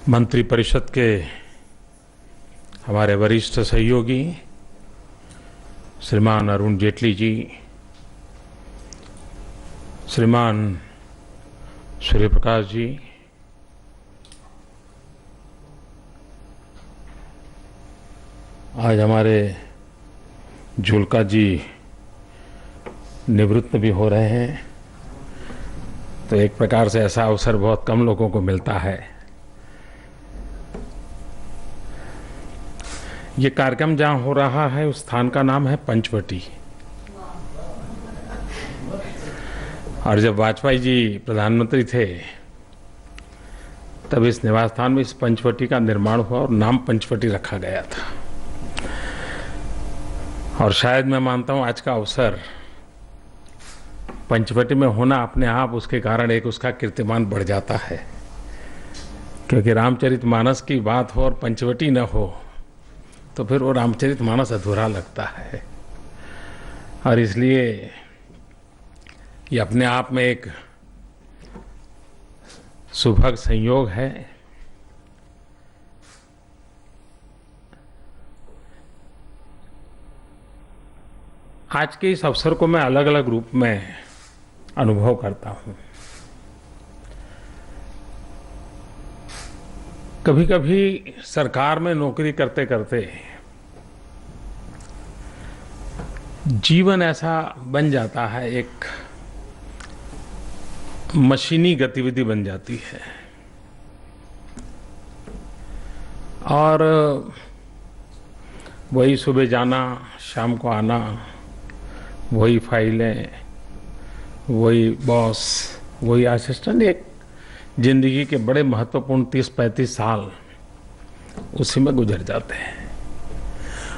मंत्रिपरिषद के हमारे वरिष्ठ सहयोगी श्रीमान अरुण जेटली जी, श्रीमान सूर्य प्रकाश जी, आज हमारे झुलका जी निवृत्त भी हो रहे हैं, तो एक प्रकार से ऐसा अवसर बहुत कम लोगों को मिलता है। ये कार्यक्रम जहां हो रहा है उस स्थान का नाम है पंचवटी। और जब वाजपेयी जी प्रधानमंत्री थे तब इस निवास स्थान में इस पंचवटी का निर्माण हुआ और नाम पंचवटी रखा गया था। और शायद मैं मानता हूं आज का अवसर पंचवटी में होना अपने आप उसके कारण एक उसका कीर्तिमान बढ़ जाता है, क्योंकि रामचरितमानस की बात हो और पंचवटी न हो तो फिर वो रामचरितमानस अधूरा लगता है। और इसलिए ये अपने आप में एक सुभग संयोग है। आज के इस अवसर को मैं अलग अलग रूप में अनुभव करता हूं। कभी कभी सरकार में नौकरी करते करते जीवन ऐसा बन जाता है, एक मशीनी गतिविधि बन जाती है और वही सुबह जाना, शाम को आना, वही फाइलें, वही बॉस, वही असिस्टेंट, एक जिंदगी के बड़े महत्वपूर्ण 30-35 साल उसी में गुजर जाते हैं।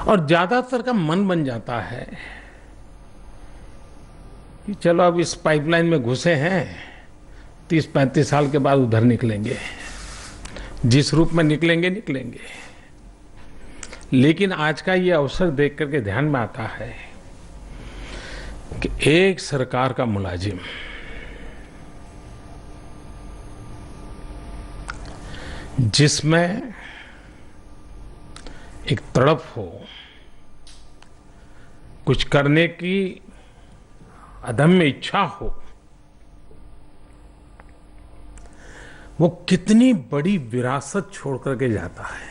और ज्यादातर का मन बन जाता है कि चलो अब इस पाइपलाइन में घुसे हैं, 30-35 साल के बाद उधर निकलेंगे, जिस रूप में निकलेंगे। लेकिन आज का ये अवसर देख करके ध्यान में आता है कि एक सरकार का मुलाजिम जिसमें एक तड़प हो, कुछ करने की अदम्य इच्छा हो, वो कितनी बड़ी विरासत छोड़ करके जाता है।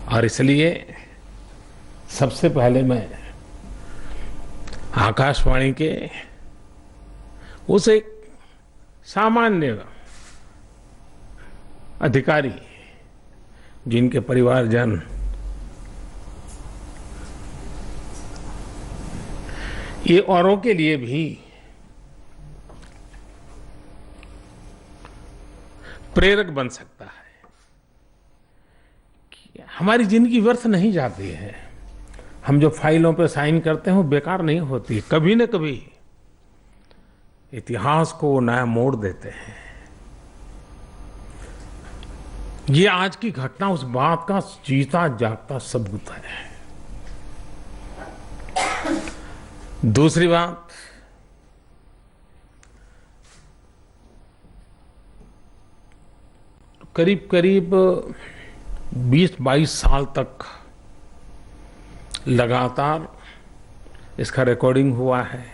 और इसलिए सबसे पहले मैं आकाशवाणी के उस एक सामान्य अधिकारी जिनके परिवारजन ये औरों के लिए भी प्रेरक बन सकता है कि हमारी जिंदगी व्यर्थ नहीं जाती है। हम जो फाइलों पे साइन करते हैं वो बेकार नहीं होती, कभी न कभी इतिहास को नया मोड़ देते हैं। ये आज की घटना उस बात का जीता जागता सबूत है। दूसरी बात, करीब करीब 20-22 साल तक लगातार इसका रिकॉर्डिंग हुआ है।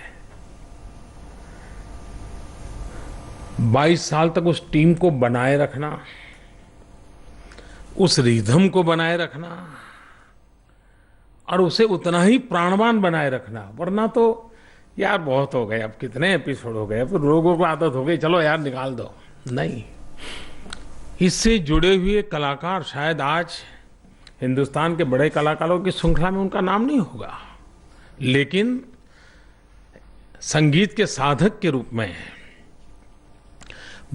22 साल तक उस टीम को बनाए रखना, उस रिदम को बनाए रखना और उसे उतना ही प्राणवान बनाए रखना। वरना तो यार बहुत हो गए, अब कितने एपिसोड हो गए, अब तो लोगों को आदत हो गई, चलो यार निकाल दो। नहीं, इससे जुड़े हुए कलाकार शायद आज हिंदुस्तान के बड़े कलाकारों की श्रृंखला में उनका नाम नहीं होगा, लेकिन संगीत के साधक के रूप में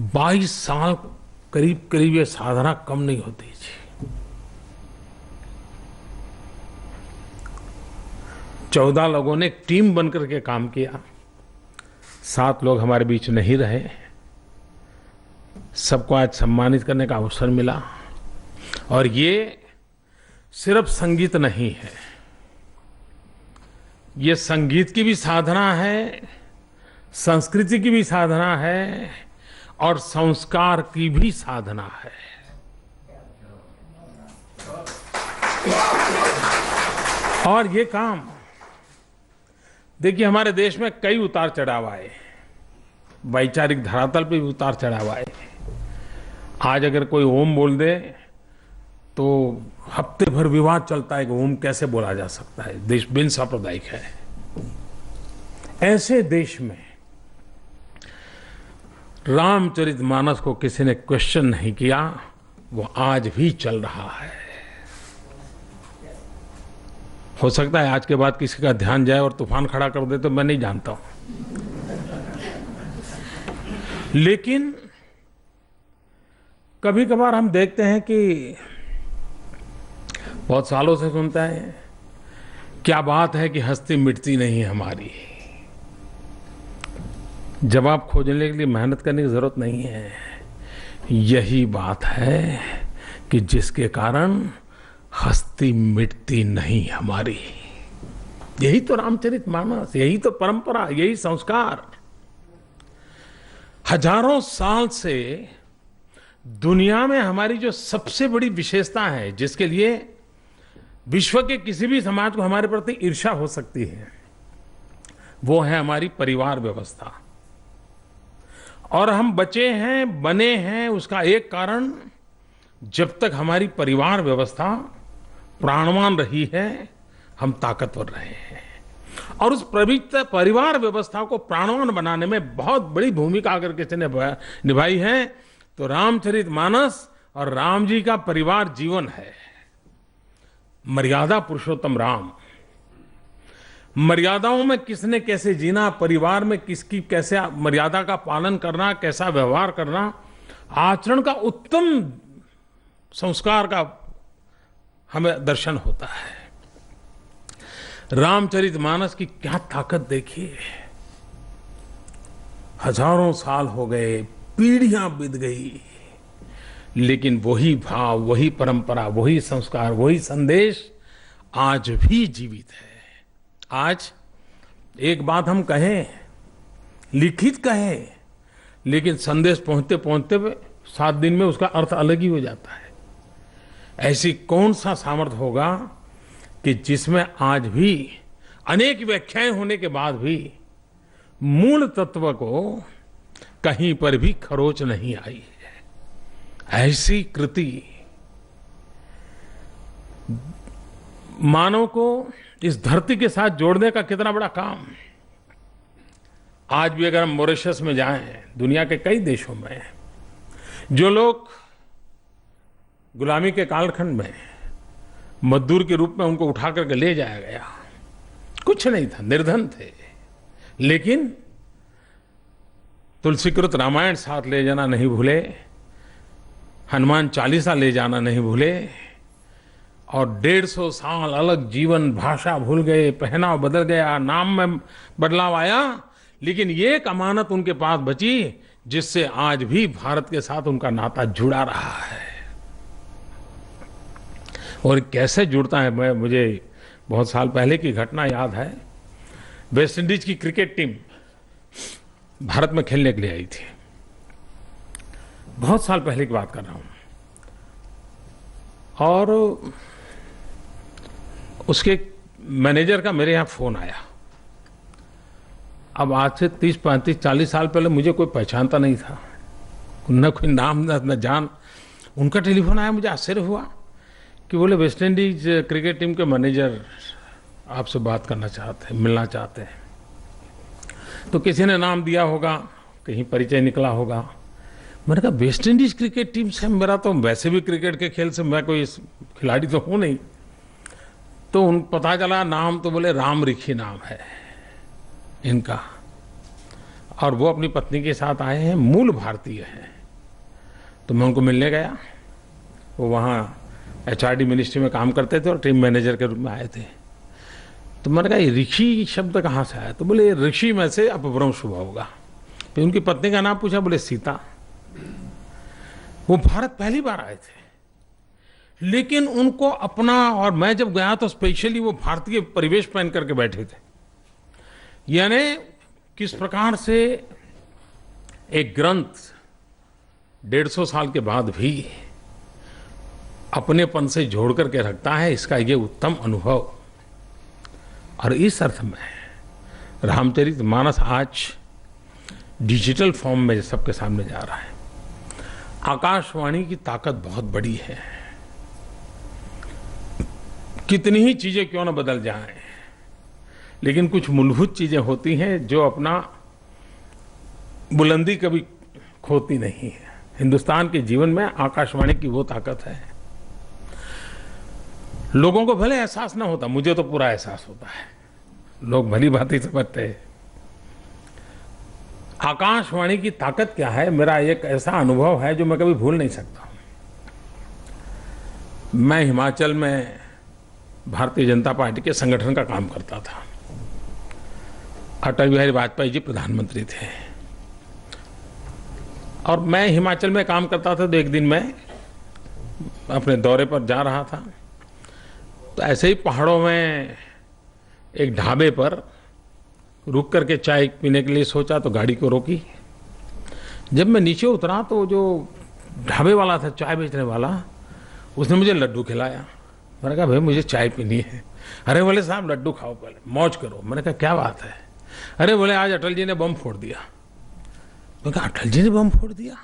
22 साल करीब करीब ये साधना कम नहीं होती जी। 14 लोगों ने एक टीम बनकर के काम किया। 7 लोग हमारे बीच नहीं रहे, सबको आज सम्मानित करने का अवसर मिला। और ये सिर्फ संगीत नहीं है, ये संगीत की भी साधना है, संस्कृति की भी साधना है और संस्कार की भी साधना है। और ये काम देखिए, हमारे देश में कई उतार चढ़ाव आए, वैचारिक धरातल पे भी उतार चढ़ाव आए। आज अगर कोई ओम बोल दे तो हफ्ते भर विवाद चलता है कि ओम कैसे बोला जा सकता है, देश बिन सांप्रदायिक है। ऐसे देश में रामचरितमानस को किसी ने क्वेश्चन नहीं किया, वो आज भी चल रहा है। हो सकता है आज के बाद किसी का ध्यान जाए और तूफान खड़ा कर दे, तो मैं नहीं जानता हूं। लेकिन कभी कभार हम देखते हैं कि बहुत सालों से सुनता है, क्या बात है कि हस्ती मिटती नहीं है हमारी। जवाब खोजने के लिए मेहनत करने की जरूरत नहीं है। यही बात है कि जिसके कारण हस्ती मिटती नहीं हमारी। यही तो रामचरितमानस, यही तो परंपरा, यही संस्कार। हजारों साल से दुनिया में हमारी जो सबसे बड़ी विशेषता है, जिसके लिए विश्व के किसी भी समाज को हमारे प्रति ईर्ष्या हो सकती है, वो है हमारी परिवार व्यवस्था। और हम बचे हैं, बने हैं, उसका एक कारण, जब तक हमारी परिवार व्यवस्था प्राणवान रही है, हम ताकतवर रहे हैं। और उस पवित्र परिवार व्यवस्था को प्राणवान बनाने में बहुत बड़ी भूमिका अगर किसी ने निभाई है तो रामचरितमानस और राम जी का परिवार जीवन है। मर्यादा पुरुषोत्तम राम। मर्यादाओं में किसने कैसे जीना, परिवार में किसकी कैसे मर्यादा का पालन करना, कैसा व्यवहार करना, आचरण का उत्तम संस्कार का हमें दर्शन होता है। रामचरितमानस की क्या ताकत देखिए। हजारों साल हो गए, पीढ़ियां बीत गई, लेकिन वही भाव, वही परंपरा, वही संस्कार, वही संदेश आज भी जीवित है। आज एक बात हम कहें, लिखित कहें, लेकिन संदेश पहुंचते पहुंचते 7 दिन में उसका अर्थ अलग ही हो जाता है। ऐसी कौन सा सामर्थ्य होगा कि जिसमें आज भी अनेक व्याख्याएं होने के बाद भी मूल तत्व को कहीं पर भी खरोच नहीं आई है। ऐसी कृति मानव को इस धरती के साथ जोड़ने का कितना बड़ा काम। आज भी अगर हम मॉरिशस में जाएं, दुनिया के कई देशों में जो लोग गुलामी के कालखंड में मजदूर के रूप में उनको उठा करके ले जाया गया, कुछ नहीं था, निर्धन थे, लेकिन तुलसीकृत रामायण साथ ले जाना नहीं भूले, हनुमान चालीसा ले जाना नहीं भूले, और 150 साल अलग जीवन, भाषा भूल गए, पहनाव बदल गया, नाम में बदलाव आया, लेकिन ये एक अमानत उनके पास बची जिससे आज भी भारत के साथ उनका नाता जुड़ा रहा है। और कैसे जुड़ता है, मुझे बहुत साल पहले की घटना याद है। वेस्ट इंडीज की क्रिकेट टीम भारत में खेलने के लिए आई थी, बहुत साल पहले की बात कर रहा हूं, और उसके मैनेजर का मेरे यहां फोन आया। अब आज से 30, 35, 40 साल पहले मुझे कोई पहचानता नहीं था, न कोई नाम न जान। उनका टेलीफोन आया, मुझे आश्चर्य हुआ कि बोले वेस्ट इंडीज क्रिकेट टीम के मैनेजर आपसे बात करना चाहते हैं, मिलना चाहते हैं। तो किसी ने नाम दिया होगा, कहीं परिचय निकला होगा। मैंने कहा वेस्ट इंडीज क्रिकेट टीम से, मेरा तो वैसे भी क्रिकेट के खेल से मैं कोई खिलाड़ी तो हूं नहीं। तो उन पता चला नाम, तो बोले राम रिखी नाम है इनका, और वो अपनी पत्नी के साथ आए हैं, मूल भारतीय हैं। तो मैं उनको मिलने गया, वो वहाँ एचआरडी मिनिस्ट्री में काम करते थे और टीम मैनेजर के रूप में आए थे। तो मैंने कहा ये ऋषि शब्द कहाँ से आया? तो बोले ऋषि में से अपभ्रंश हुआ होगा। फिर उनकी पत्नी का नाम पूछा, बोले सीता। वो भारत पहली बार आए थे, लेकिन उनको अपना, और मैं जब गया तो स्पेशली वो भारतीय परिवेश पहन करके बैठे थे। यानी किस प्रकार से एक ग्रंथ 150 साल के बाद भी अपनेपन से जोड़ करके रखता है, इसका ये उत्तम अनुभव। और इस अर्थ में रामचरितमानस आज डिजिटल फॉर्म में सबके सामने जा रहा है। आकाशवाणी की ताकत बहुत बड़ी है। कितनी ही चीजें क्यों न बदल जाएं, लेकिन कुछ मूलभूत चीजें होती हैं जो अपना बुलंदी कभी खोती नहीं है। हिंदुस्तान के जीवन में आकाशवाणी की वो ताकत है। लोगों को भले एहसास ना होता, मुझे तो पूरा एहसास होता है, लोग भली भांति समझते हैं। आकाशवाणी की ताकत क्या है, मेरा एक ऐसा अनुभव है जो मैं कभी भूल नहीं सकता। मैं हिमाचल में भारतीय जनता पार्टी के संगठन का काम करता था। अटल बिहारी वाजपेयी जी प्रधानमंत्री थे और मैं हिमाचल में काम करता था। तो एक दिन मैं अपने दौरे पर जा रहा था, तो ऐसे ही पहाड़ों में एक ढाबे पर रुक करके चाय पीने के लिए सोचा, तो गाड़ी को रोकी। जब मैं नीचे उतरा तो जो ढाबे वाला था, चाय बेचने वाला, उसने मुझे लड्डू खिलाया। मैंने कहा भाई मुझे चाय पीनी है। अरे बोले साहब लड्डू खाओ, पहले मौज करो। मैंने कहा क्या बात है? अरे बोले आज अटल जी ने बम फोड़ दिया। मैंने कहा अटल जी ने बम फोड़ दिया?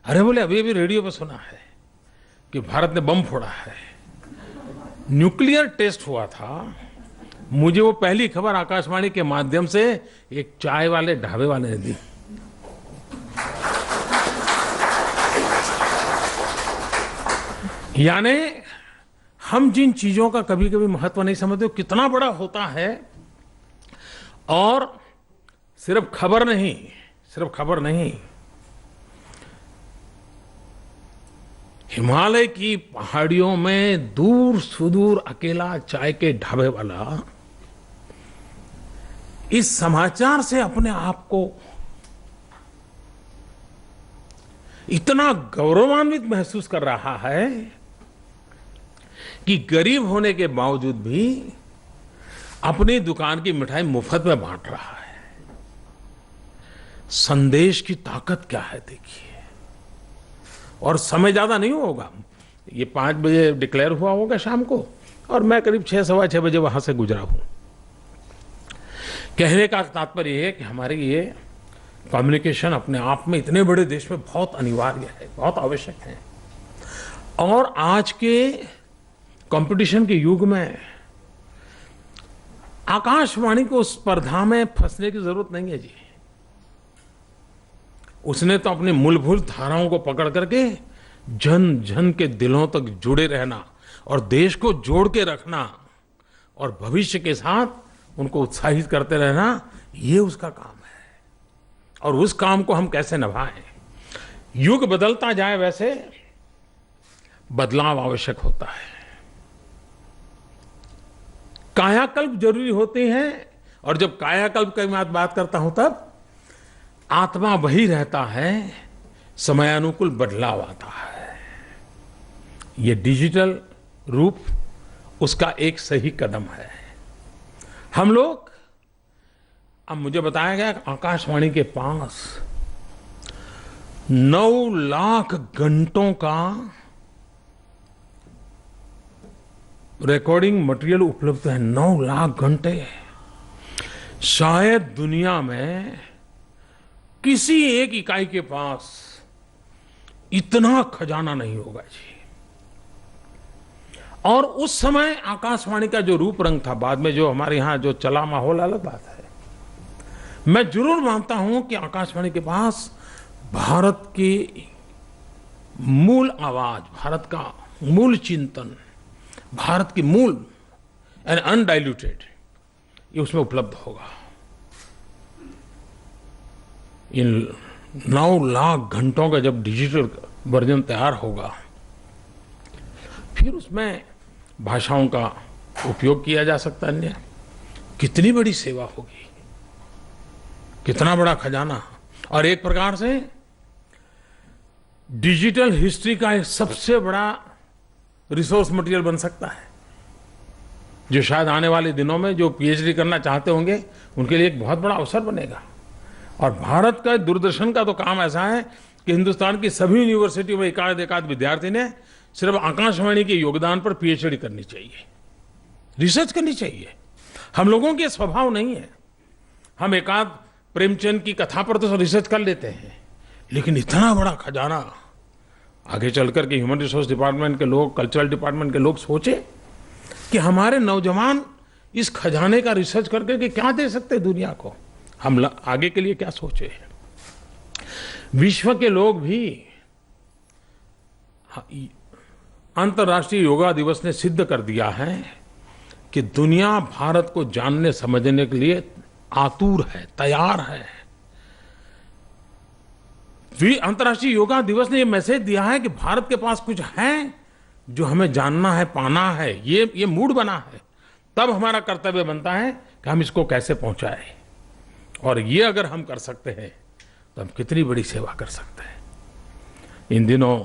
अरे बोले अभी अभी रेडियो पर सुना है कि भारत ने बम फोड़ा है, न्यूक्लियर टेस्ट हुआ था। मुझे वो पहली खबर आकाशवाणी के माध्यम से एक चाय वाले ढाबे वाले ने दी। यानी हम जिन चीजों का कभी कभी महत्व नहीं समझते, कितना बड़ा होता है। और सिर्फ खबर नहीं, हिमालय की पहाड़ियों में दूर सुदूर अकेला चाय के ढाबे वाला इस समाचार से अपने आप को इतना गौरवान्वित महसूस कर रहा है कि गरीब होने के बावजूद भी अपनी दुकान की मिठाई मुफ्त में बांट रहा है। संदेश की ताकत क्या है देखिए। और समय ज्यादा नहीं होगा, ये 5 बजे डिक्लेयर हुआ होगा शाम को, और मैं करीब 6 सवा 6 बजे वहां से गुजरा हूं। कहने का तात्पर्य यह है कि हमारी ये कम्युनिकेशन अपने आप में इतने बड़े देश में बहुत अनिवार्य है, बहुत आवश्यक है। और आज के कंपटीशन के युग में आकाशवाणी को स्पर्धा में फंसने की जरूरत नहीं है जी। उसने तो अपनी मूलभूत धाराओं को पकड़ करके जन जन के दिलों तक जुड़े रहना और देश को जोड़ के रखना और भविष्य के साथ उनको उत्साहित करते रहना, ये उसका काम है। और उस काम को हम कैसे निभाएं? युग बदलता जाए वैसे बदलाव आवश्यक होता है। कायाकल्प जरूरी होते हैं, और जब कायाकल्प की मैं बात करता हूं तब आत्मा वही रहता है, समयानुकूल बदलाव आता है। ये डिजिटल रूप उसका एक सही कदम है। हम लोग, अब मुझे बताया गया आकाशवाणी के पास 9 लाख घंटों का रिकॉर्डिंग मटेरियल उपलब्ध है। 9 लाख घंटे। शायद दुनिया में किसी एक इकाई के पास इतना खजाना नहीं होगा जी। और उस समय आकाशवाणी का जो रूप रंग था, बाद में जो हमारे यहां जो चला माहौल अलग बात है। मैं जरूर मानता हूं कि आकाशवाणी के पास भारत की मूल आवाज, भारत का मूल चिंतन, भारत की मूल एंड अनडाइल्यूटेड, ये उसमें उपलब्ध होगा। इन 9 लाख घंटों का जब डिजिटल वर्जन तैयार होगा, फिर उसमें भाषाओं का उपयोग किया जा सकता है। अन्य कितनी बड़ी सेवा होगी, कितना बड़ा खजाना। और एक प्रकार से डिजिटल हिस्ट्री का एक सबसे बड़ा रिसोर्स मटेरियल बन सकता है, जो शायद आने वाले दिनों में जो पीएचडी करना चाहते होंगे उनके लिए एक बहुत बड़ा अवसर बनेगा। और भारत का दूरदर्शन का तो काम ऐसा है, कि हिंदुस्तान की सभी यूनिवर्सिटियों में एकाध विद्यार्थी ने सिर्फ आकाशवाणी के योगदान पर पीएचडी करनी चाहिए, रिसर्च करनी चाहिए। हम लोगों के स्वभाव नहीं है। हम एकाध प्रेमचंद की कथा पर तो रिसर्च कर लेते हैं, लेकिन इतना बड़ा खजाना आगे चलकर के ह्यूमन रिसोर्स डिपार्टमेंट के लोग, कल्चरल डिपार्टमेंट के लोग सोचे कि हमारे नौजवान इस खजाने का रिसर्च करके कि क्या दे सकते दुनिया को, हम आगे के लिए क्या सोचे। विश्व के लोग भी, अंतर्राष्ट्रीय योगा दिवस ने सिद्ध कर दिया है कि दुनिया भारत को जानने समझने के लिए आतुर है, तैयार है। अंतर्राष्ट्रीय योगा दिवस ने यह मैसेज दिया है कि भारत के पास कुछ है जो हमें जानना है, पाना है। ये मूड बना है। तब हमारा कर्तव्य बनता है कि हम इसको कैसे पहुंचाएं, और ये अगर हम कर सकते हैं तो हम कितनी बड़ी सेवा कर सकते हैं। इन दिनों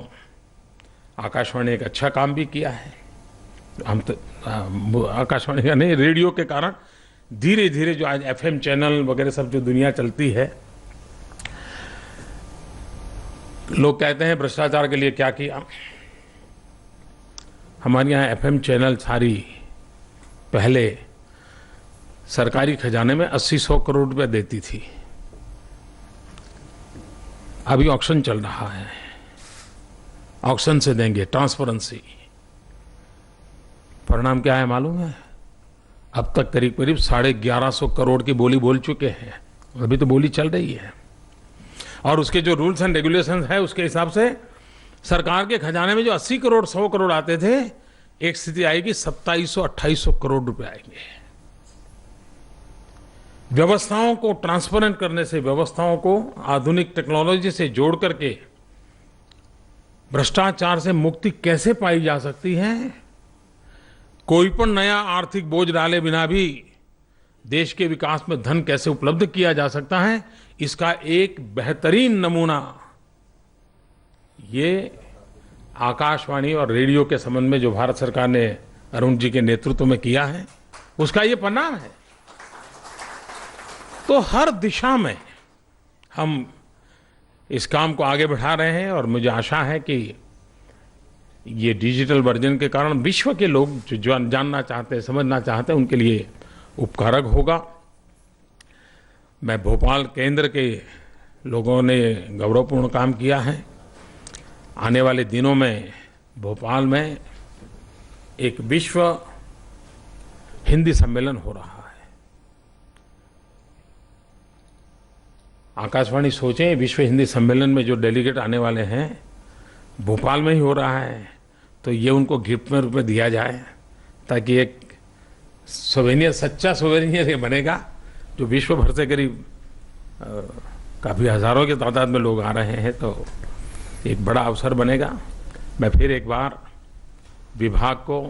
आकाशवाणी एक अच्छा काम भी किया है। हम तो आकाशवाणी का नहीं, रेडियो के कारण धीरे धीरे जो आज एफएम चैनल वगैरह सब जो दुनिया चलती है, लोग कहते हैं भ्रष्टाचार के लिए क्या किया। हमारे यहाँ एफएम चैनल सारी पहले सरकारी खजाने में 80-100 करोड़ रुपए देती थी। अभी ऑक्शन चल रहा है, ऑक्शन से देंगे, ट्रांसपेरेंसी। परिणाम क्या है मालूम है? अब तक करीब करीब 1150 करोड़ की बोली बोल चुके हैं। अभी तो बोली चल रही है, और उसके जो रूल्स एंड रेगुलेशंस है उसके हिसाब से सरकार के खजाने में जो 80 करोड़ 100 करोड़ आते थे, एक स्थिति आएगी 2700-2800 करोड़ रुपए आएंगे। व्यवस्थाओं को ट्रांसपेरेंट करने से, व्यवस्थाओं को आधुनिक टेक्नोलॉजी से जोड़ करके भ्रष्टाचार से मुक्ति कैसे पाई जा सकती है, कोई पण नया आर्थिक बोझ डाले बिना भी देश के विकास में धन कैसे उपलब्ध किया जा सकता है, इसका एक बेहतरीन नमूना ये आकाशवाणी और रेडियो के संबंध में जो भारत सरकार ने अरुण जी के नेतृत्व में किया है, उसका ये परिणाम है। तो हर दिशा में हम इस काम को आगे बढ़ा रहे हैं, और मुझे आशा है कि ये डिजिटल वर्जन के कारण विश्व के लोग जो जानना चाहते हैं, समझना चाहते हैं, उनके लिए उपकारक होगा। मैं भोपाल केंद्र के लोगों ने गौरवपूर्ण काम किया है। आने वाले दिनों में भोपाल में एक विश्व हिंदी सम्मेलन हो रहा है। आकाशवाणी सोचें, विश्व हिंदी सम्मेलन में जो डेलीगेट आने वाले हैं भोपाल में ही हो रहा है, तो ये उनको गिफ्ट में रूप में दिया जाए, ताकि एक सोवेनियर, सच्चा सोवेनियर ये बनेगा, जो विश्व भर से करीब काफ़ी हज़ारों की तादाद में लोग आ रहे हैं, तो एक बड़ा अवसर बनेगा। मैं फिर एक बार विभाग को,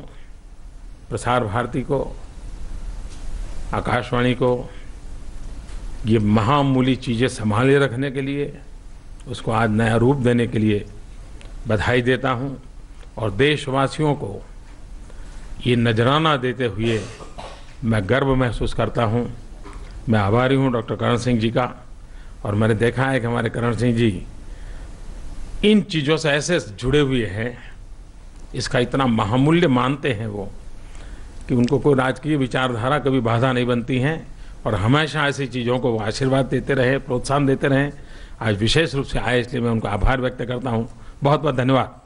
प्रसार भारती को, आकाशवाणी को ये महामूली चीज़ें संभाले रखने के लिए, उसको आज नया रूप देने के लिए बधाई देता हूं, और देशवासियों को ये नजराना देते हुए मैं गर्व महसूस करता हूं। मैं आभारी हूं डॉक्टर करण सिंह जी का, और मैंने देखा है कि हमारे करण सिंह जी इन चीज़ों से ऐसे जुड़े हुए हैं, इसका इतना महामूल्य मानते हैं वो, कि उनको कोई राजकीय विचारधारा कभी बाधा नहीं बनती हैं, और हमेशा ऐसी चीज़ों को वो आशीर्वाद देते रहे, प्रोत्साहन देते रहे। आज विशेष रूप से आए, इसलिए मैं उनका आभार व्यक्त करता हूँ। बहुत बहुत धन्यवाद।